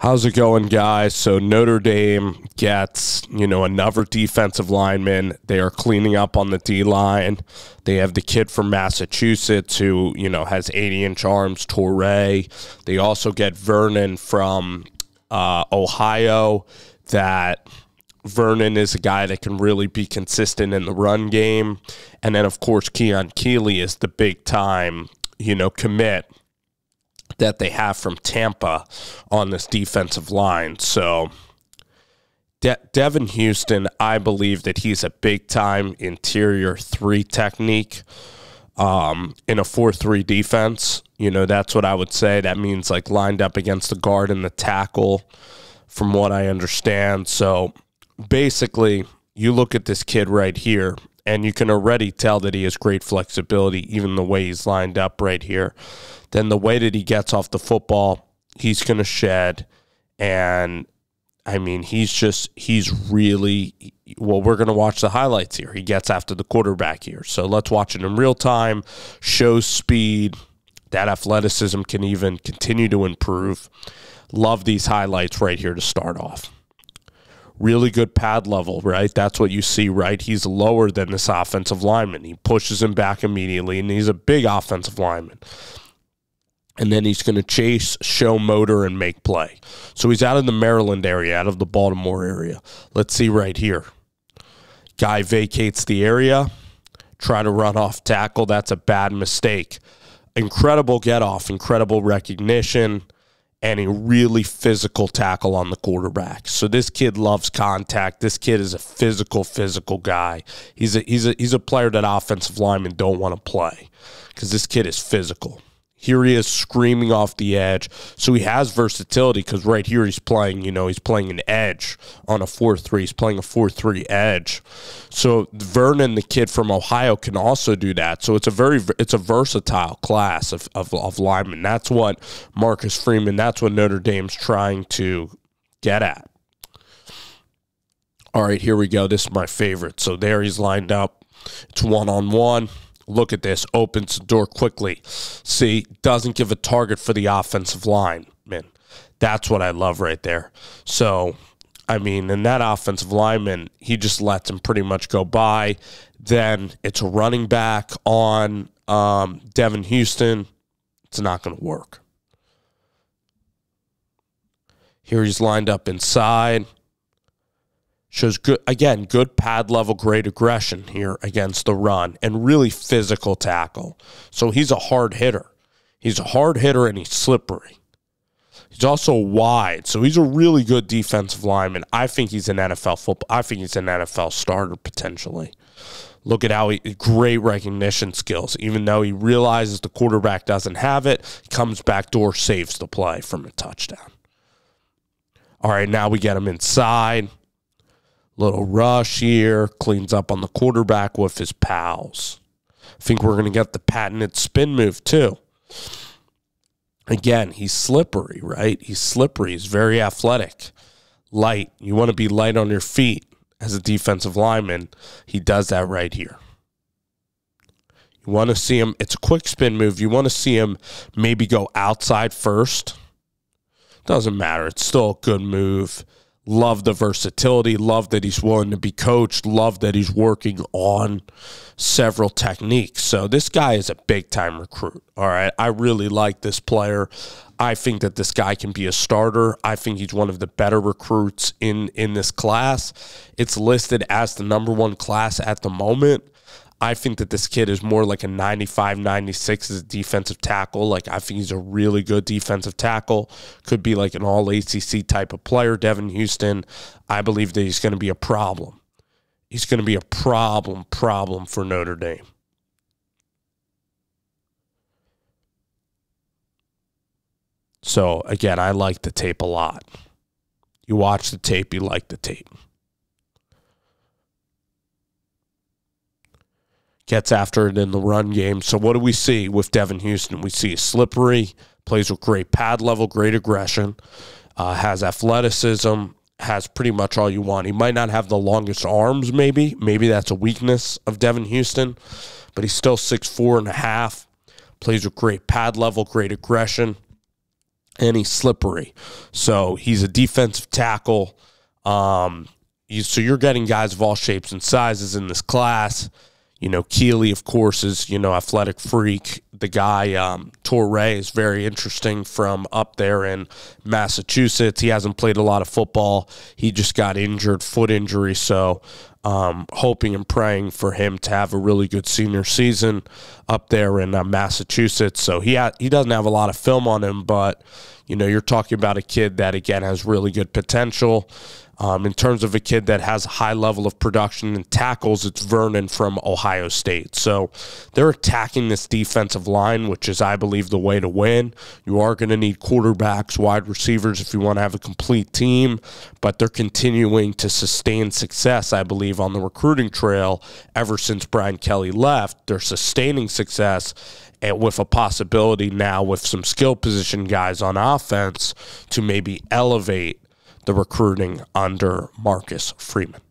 How's it going, guys? So Notre Dame gets, another defensive lineman. They are cleaning up on the D-line. They have the kid from Massachusetts who, has 80-inch arms, Torre. They also get Vernon from Ohio. That Vernon is a guy that can really be consistent in the run game. And then, of course, Keon Keeley is the big-time, commit that they have from Tampa on this defensive line. So Devan Houston, I believe that he's a big-time interior 3 technique in a 4-3 defense. That's what I would say. That means like lined up against the guard and the tackle from what I understand. So basically, you look at this kid right here, and you can already tell that he has great flexibility, even the way he's lined up right here. Then the way that he gets off the football, he's going to shed. And, he's really, well, we're going to watch the highlights here. He gets after the quarterback here. So let's watch it in real time. Shows speed. That athleticism can even continue to improve. Love these highlights right here to start off. Really good pad level, right? That's what you see, right? He's lower than this offensive lineman. He pushes him back immediately, and he's a big offensive lineman. And then he's going to chase, show motor, and make play. So he's out of the Maryland area, out of the Baltimore area. Let's see right here. Guy vacates the area, try to run off tackle. That's a bad mistake. Incredible get-off, incredible recognition, and a really physical tackle on the quarterback. So this kid loves contact. This kid is a physical guy. He's a player that offensive linemen don't want to play because this kid is physical. Here he is screaming off the edge. So he has versatility because right here he's playing, he's playing an edge on a 4-3. He's playing a 4-3 edge. So Vernon, the kid from Ohio, can also do that. So it's a versatile class of linemen. That's what Marcus Freeman, that's what Notre Dame's trying to get at. All right, here we go. This is my favorite. So there he's lined up. It's one-on-one. Look at this. Opens the door quickly. See, doesn't give a target for the offensive line. Man, that's what I love right there. So, and that offensive lineman, he just lets him pretty much go by. Then it's a running back on Devan Houston. It's not going to work. Here he's lined up inside. Shows good, again, good pad level, great aggression here against the run, and really physical tackle. So he's a hard hitter. He's a hard hitter, and he's slippery. He's also wide, so he's a really good defensive lineman. I think he's an NFL football. I think he's an NFL starter potentially. Look at how great recognition skills. Even though he realizes the quarterback doesn't have it, he comes backdoor, saves the play from a touchdown. All right, now we get him inside. Little rush here, cleans up on the quarterback with his pals. I think we're going to get the patented spin move too. Again, he's slippery, right? He's slippery. He's very athletic. Light. You want to be light on your feet as a defensive lineman. He does that right here. You want to see him. It's a quick spin move. You want to see him maybe go outside first. Doesn't matter. It's still a good move. Love the versatility. Love that he's willing to be coached. Love that he's working on several techniques. So this guy is a big-time recruit, all right? I really like this player. I think that this guy can be a starter. I think he's one of the better recruits in this class. It's listed as the #1 class at the moment. I think that this kid is more like a 95, 96 as a defensive tackle. Like, I think he's a really good defensive tackle. Could be like an all-ACC type of player. Devan Houston, I believe that he's going to be a problem. He's going to be a problem for Notre Dame. So, again, I like the tape a lot. You watch the tape, you like the tape. Gets after it in the run game. So what do we see with Devan Houston? We see slippery, plays with great pad level, great aggression, has athleticism, has pretty much all you want. He might not have the longest arms, maybe. Maybe that's a weakness of Devan Houston, but he's still 6'4.5", plays with great pad level, great aggression, and he's slippery. So he's a defensive tackle. So you're getting guys of all shapes and sizes in this class. Keeley, of course, is, athletic freak. The guy, Torre, is very interesting from up there in Massachusetts. He hasn't played a lot of football. He just got injured, foot injury. So hoping and praying for him to have a really good senior season up there in Massachusetts. So he doesn't have a lot of film on him, but, you're talking about a kid that, again, has really good potential. In terms of a kid that has a high level of production and tackles, it's Vernon from Ohio State. So they're attacking this defensive line, which is, I believe, the way to win. You are going to need quarterbacks, wide receivers if you want to have a complete team, but they're continuing to sustain success, I believe, on the recruiting trail ever since Brian Kelly left. They're sustaining success, and with a possibility now with some skill position guys on offense to maybe elevate the recruiting under Marcus Freeman.